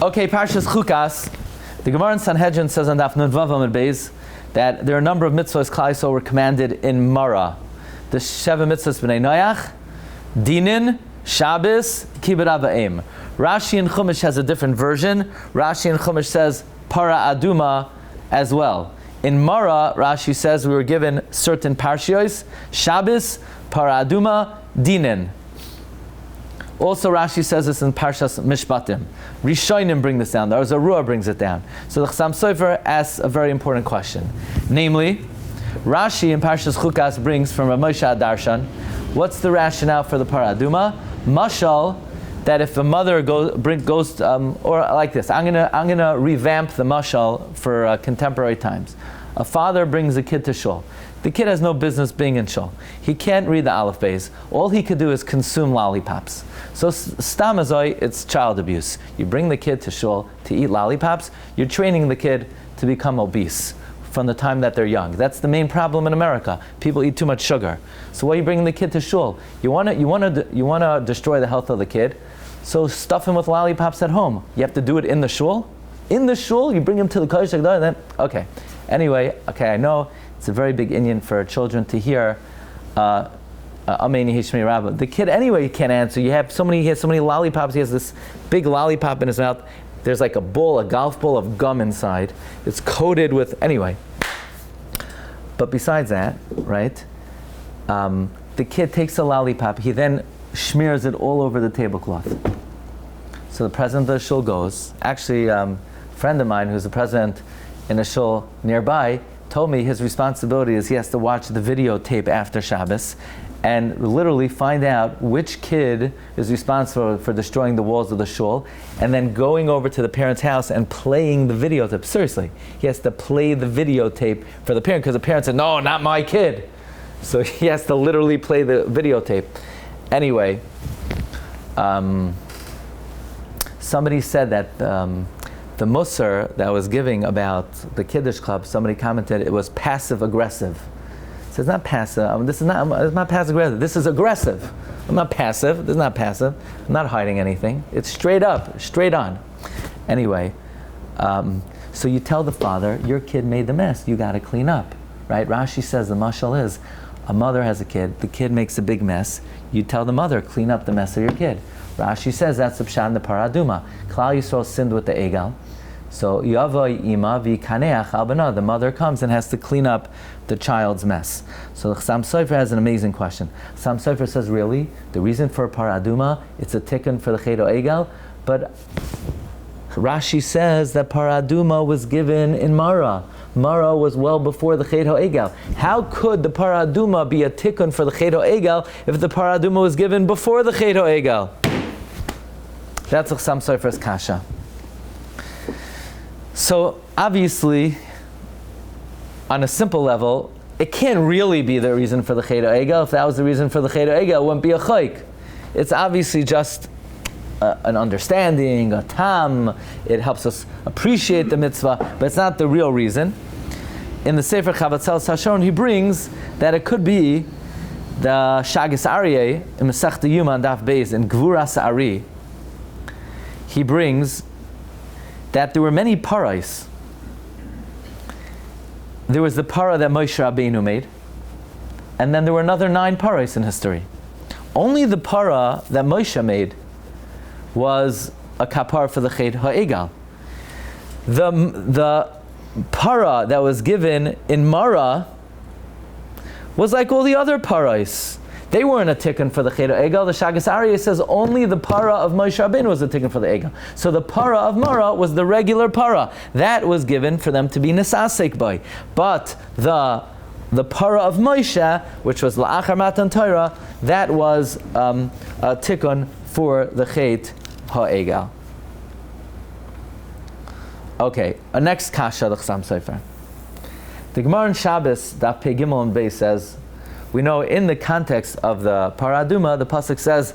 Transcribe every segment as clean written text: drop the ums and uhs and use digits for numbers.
Okay, Parshas Chukas. The Gemara in Sanhedrin says on Daf Nun Vav Amud Beis that there are a number of mitzvahs Klal Yisrael were commanded in Mara. The Sheva mitzvahs b'nei Noach, Dinin, Shabbos, Kibbud Av V'Em. Rashi in Chumash has a different version. Rashi in Chumash says Parah Adumah as well. In Mara, Rashi says we were given certain parshios, Shabbos, Parah Adumah, Dinin. Also, Rashi says this in Parshas Mishpatim. Rishonim bring this down. The Arzarua brings it down. So the Chassam Sofer asks a very important question. Namely, Rashi in Parshas Chukas brings from Rabbi Moshe Darshan, what's the rationale for the Parah Adumah? Mashal, that if a mother goes or like this, I'm gonna revamp the mashal for contemporary times. A father brings a kid to shul. The kid has no business being in shul. He can't read the Aleph Beis. All he could do is consume lollipops. So stam azoi, it's child abuse. You bring the kid to shul to eat lollipops, you're training the kid to become obese from the time that they're young. That's the main problem in America. People eat too much sugar. So why are you bringing the kid to shul? You want to destroy the health of the kid, so stuff him with lollipops at home. You have to do it in the shul? In the shul, you bring him to the Kodesh HaGadolah, and then, okay. Anyway, I know it's a very big Indian for children to hear Ameini Hishmei Rabba. The kid anyway can't answer. He has so many lollipops. He has this big lollipop in his mouth. There's like a golf bowl of gum inside. It's coated with, anyway. But besides that, right, the kid takes a lollipop. He then smears it all over the tablecloth. So the president of the shul goes. Actually, a friend of mine who's the president in a shul nearby told me his responsibility is he has to watch the videotape after Shabbos and literally find out which kid is responsible for destroying the walls of the shul, and then going over to the parent's house and playing the videotape. Seriously, he has to play the videotape for the parent because the parent said, no, not my kid. So he has to literally play the videotape. Anyway, somebody said that the Musar that was giving about the Kiddush Club, somebody commented it was passive-aggressive. So it's not passive. It's not passive-aggressive. This is aggressive. I'm not passive. This is not passive. I'm not hiding anything. It's straight up, straight on. Anyway, so you tell the father, your kid made the mess. You got to clean up, right? Rashi says the mashal is, a mother has a kid. The kid makes a big mess. You tell the mother, clean up the mess of your kid. Rashi says that's the pshat in the Parah Adumah. Klal Yisrael sinned with the egal. So Yavoi ima v'kaneach al bana. The mother comes and has to clean up the child's mess. So the Chassam Sofer has an amazing question. Chassam Sofer says, really, the reason for Parah Adumah, it's a tikkun for the Chedo Egal, but Rashi says that Parah Adumah was given in Mara. Mara was well before the Chedo Egal. How could the Parah Adumah be a tikkun for the Chedo Egal if the Parah Adumah was given before the Chedo Egal? That's the Chassam Sofer's kasha. So obviously, on a simple level, it can't really be the reason for the Chedo Egal. If that was the reason for the Chedo Egal, it wouldn't be a chayk. It's obviously just an understanding, a tam. It helps us appreciate the mitzvah, but it's not the real reason. In the Sefer Chavatzel Sashon, he brings that it could be the Shagis Aryeh in Masechta Yuma and Daf Beis in Gvuras Ari. He brings that there were many parais. There was the parah that Moshe Rabbeinu made, and then there were another 9 parais in history. Only the parah that Moshe made was a kapar for the Ched HaEgal. The parah that was given in Mara was like all the other parais. They weren't a tikkun for the Chedo Egal. The Shagas Aryeh says only the Parah of Moshe Rabbeinu was a tikkun for the Egal. So the Parah of Mara was the regular Parah. That was given for them to be Nisasek by. But the Parah of Moshe, which was La'achar Matan Torah, that was a tikkun for the Chet HaEgal. Okay, next kasha, the Chassam Sofer. The Gemara in Shabbos, Daf Pei Gimel and Beis says, we know in the context of the Parah Adumah, the pasuk says,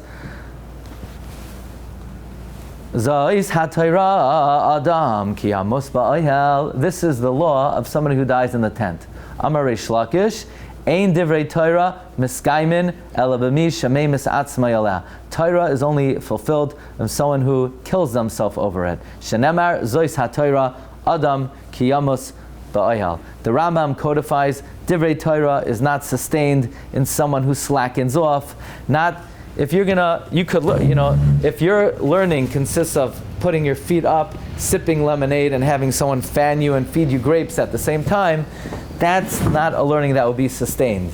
"Zais hatayra adam ki amos ba'ayel." This is the law of somebody who dies in the tent. Amar Reish Lakish, Ein divrei Torah miskaimin ela b'mi shamei misatzmai aleh. Torah is only fulfilled in someone who kills themselves over it. Shenemar zois haTorah adam kiyamus ba'ohel. The Rambam codifies divrei Torah is not sustained in someone who slackens off. Not if you're gonna, you could, if your learning consists of putting your feet up, sipping lemonade, and having someone fan you and feed you grapes at the same time, that's not a learning that will be sustained.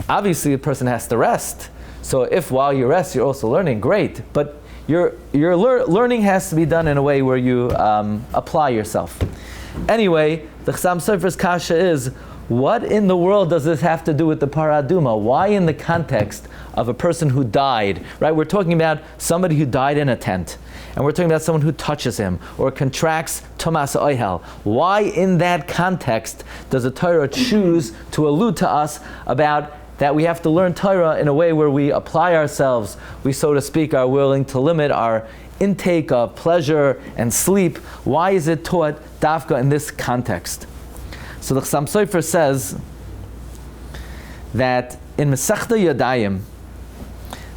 Obviously, a person has to rest. So if while you rest, you're also learning, great. But your learning has to be done in a way where you apply yourself. Anyway, the Chassam Sofer's kasha is, what in the world does this have to do with the Parah Adumah? Why in the context of a person who died? Right? We're talking about somebody who died in a tent. And we're talking about someone who touches him or contracts tumas oihel. Why in that context does the Torah choose to allude to us about that we have to learn Torah in a way where we apply ourselves, we, so to speak, are willing to limit our intake of pleasure and sleep? Why is it taught dafka in this context? So the Chassam Sofer says that in Masechta Yadayim,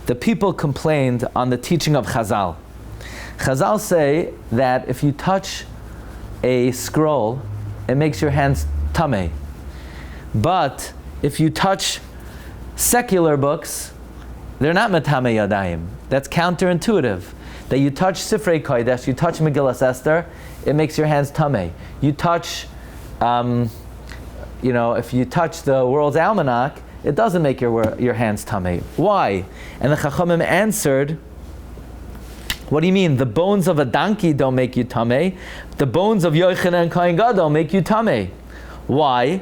the people complained on the teaching of Chazal. Chazal say that if you touch a scroll, it makes your hands tameh. But if you touch secular books, they're not metameh yadayim. That's counterintuitive. That you touch Sifrei Kodesh, you touch Megillas Esther, it makes your hands tameh. You touch, if you touch the world's almanac, it doesn't make your hands tameh. Why? And the Chachamim answered, what do you mean? The bones of a donkey don't make you tameh. The bones of Yochanan and Kohen Gadol make you tameh. Why?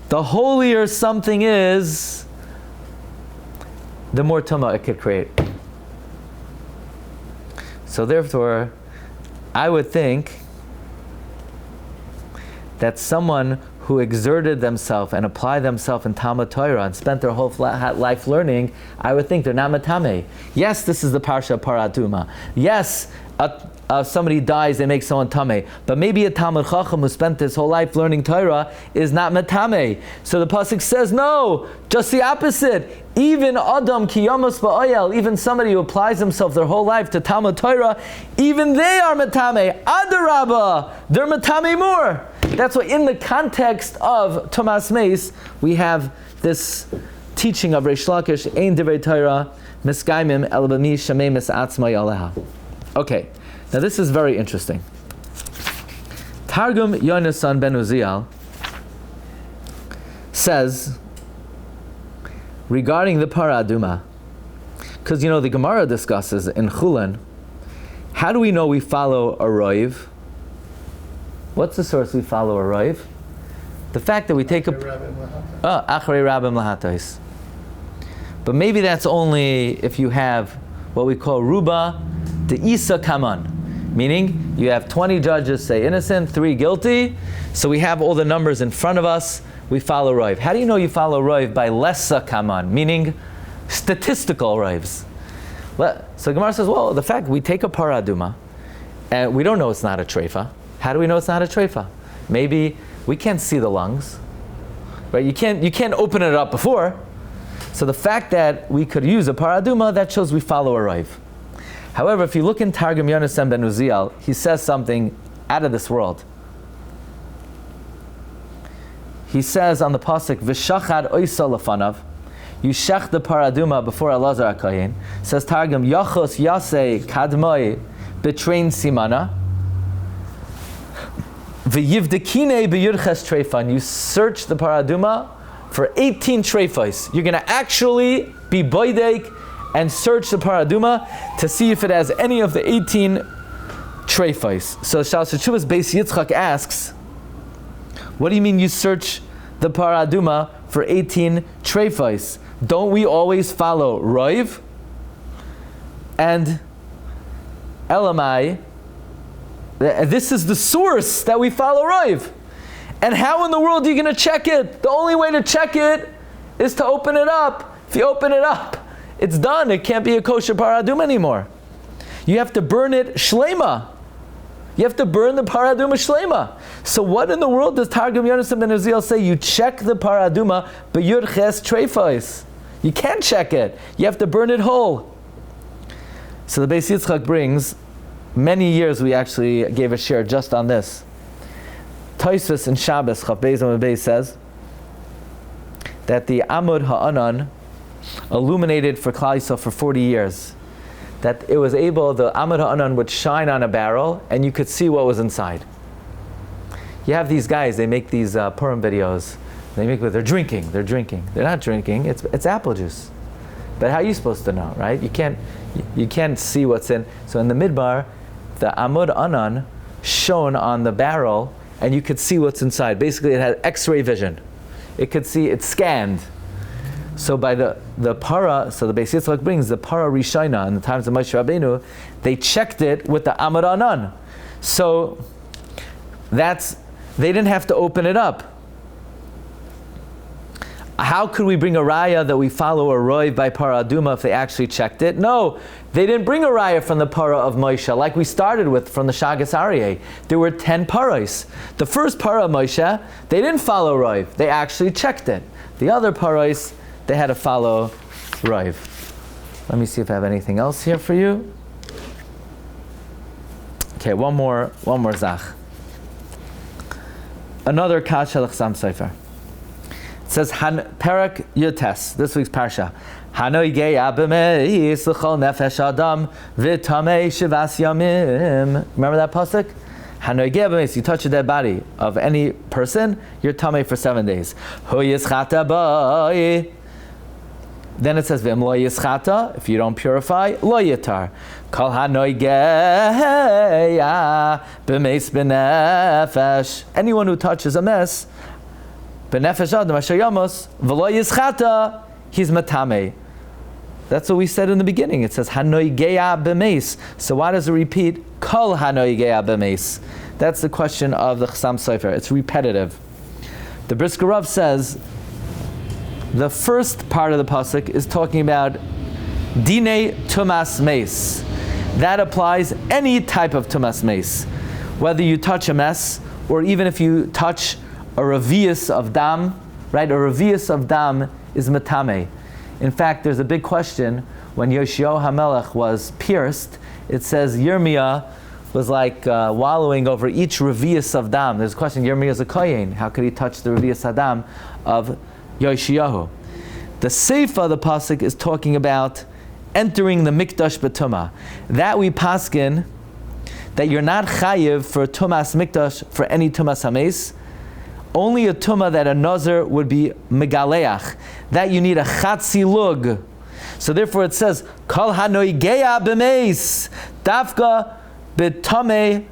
The holier something is, the more tumah it could create. So therefore, I would think that someone who exerted themselves and applied themselves in Talmud Torah and spent their whole life learning, I would think they're not metameh. Yes, this is the Parsha of Parah Adumah. Yes, somebody dies, they make someone tameh. But maybe a Talmud Chacham who spent his whole life learning Torah is not metameh. So the pasuk says, no, just the opposite. Even Adam kiyamus ba'ohel, even somebody who applies himself their whole life to Talmud Torah, even they are metameh. Adarabah, they're metameh more. That's why in the context of Tumas Meis, we have this teaching of Reish Lakish, Ein Divrei Torah, Miskaimim, El B'mi Shamei Misatzmai Aleha. Okay, now this is very interesting. Targum Yonasan ben Uziel says, regarding the Parah Adumah, because the Gemara discusses in Chulin, how do we know we follow a roiv? What's the source we follow a roiv? The fact that we take Achrei Rabbim Lahatais. But maybe that's only if you have what we call Ruba de Isa Kaman. Meaning, you have 20 judges say innocent, 3 guilty, so we have all the numbers in front of us, we follow roiv. How do you know you follow roiv? By lessa kaman, meaning statistical roivs. So Gemara says, well, the fact we take a Parah Adumah, and we don't know it's not a treifa. How do we know it's not a treifa? Maybe we can't see the lungs, right? You can't open it up before. So the fact that we could use a Parah Adumah, that shows we follow a roiv. However, if you look in Targum Yonasan ben Uziel, he says something out of this world. He says on the pasuk, "V'shachad oisa lefanav," you shech the Parah Adumah before Elazar HaKohen. Says Targum, "Yachos yasei kadmoi betrein simana." V'yivdekine b'yurches treifan. You search the Parah Adumah for 18 treifos. You're going to actually be boidek and search the Parah Adumah to see if it has any of the 18 treifos. So Shalas Teshuvas Beis Yitzchak asks, what do you mean you search the Parah Adumah for 18 treifos? Don't we always follow roiv? And Elamai, this is the source that we follow roiv. And how in the world are you going to check it? The only way to check it is to open it up. If you open it up, it's done. It can't be a kosher Parah Adumah anymore. You have to burn it shlema. You have to burn the Parah Adumah Shlema. So what in the world does Targum Yonasan ben Uziel say? You check the Parah Adumah, but Yud Ches Treifos. You can't check it. You have to burn it whole. So the Beis Yitzchak brings, many years we actually gave a share just on this. Tosfos in Shabbos, Chaf Beis Amud Beis says that the Amud Ha'anan illuminated for Klal Yisrael for 40 years. That it was able, the Amud Ha'anan would shine on a barrel and you could see what was inside. You have these guys, they make these Purim videos. They're drinking. They're not drinking, it's apple juice. But how are you supposed to know, right? You can't see what's in. So in the Midbar, the Amud Anan shone on the barrel and you could see what's inside. Basically it had X-ray vision. It could see, it scanned. So by the Parah, so the Beis Yitzchak brings the Parah Rishayna in the times of Moshe Rabbeinu, they checked it with the Amud Anan. So they didn't have to open it up. How could we bring a raya that we follow a roiv by Parah Adumah if they actually checked it? No, they didn't bring a raya from the Parah of Moshe, like we started with from the Shagas Aryeh. There were 10 paros. The first Parah of Moshe, they didn't follow roiv. They actually checked it. The other paros, they had to follow roiv. Let me see if I have anything else here for you. Okay, one more zach. Another kasha l'chsam sefer. It says, Perak Yotes, this week's Parsha. Hanoi geya b'meis l'chol nefesh adam v'tamei shivas yamim. Remember that pasuk? Hanoi geya b'meis, you touch a dead body of any person, you're tamei for 7 days. Hu yischata b'oi. Then it says, V'im lo yischata, if you don't purify, lo yitar. Kol hanoi geya b'meis b'nefesh. Anyone who touches a mess, B'nefesh adam asher yamos v'lo yischata, he's matame. That's what we said in the beginning. It says hanoi geya b'meis. So why does it repeat kol hanoi geya b'meis? That's the question of the Chasam Sofer. It's repetitive. The Brisker Rav says the first part of the pasuk is talking about dinei tumas meis. That applies any type of tumas meis, whether you touch a mess or even if you touch a revius of dam, right? A revius of dam is matame. In fact, there's a big question when Yoshiyahu HaMelech was pierced. It says Yirmiyah was like wallowing over each revius of dam. There's a question, Yirmiyah is a kohen. How could he touch the revius adam of Yoshiyahu? The Seifa of the pasuk is talking about entering the mikdash b'tumah. That we paskin that you're not chayiv for tumas mikdash for any tumas hameis. Only a tumah that a nazir would be megaleach. That you need a chatzi lug. So therefore it says, Kol hanoi geya b'meis, dafka b'tamei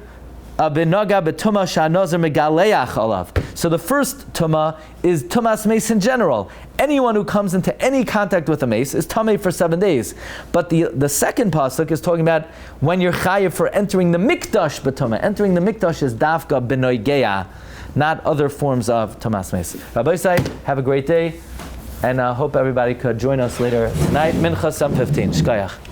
b'noga b'tumah sha'nazir megaleach alav. So the first tumah is tumas meis in general. Anyone who comes into any contact with a mace is tamei for 7 days. But the second pasuk is talking about when you're chayiv for entering the mikdash b'tumah. Entering the mikdash is dafka b'noi geya, not other forms of Tumas Meis. Rabbi Say, have a great day, and I hope everybody could join us later tonight. Mincha 7:15. Shkayach.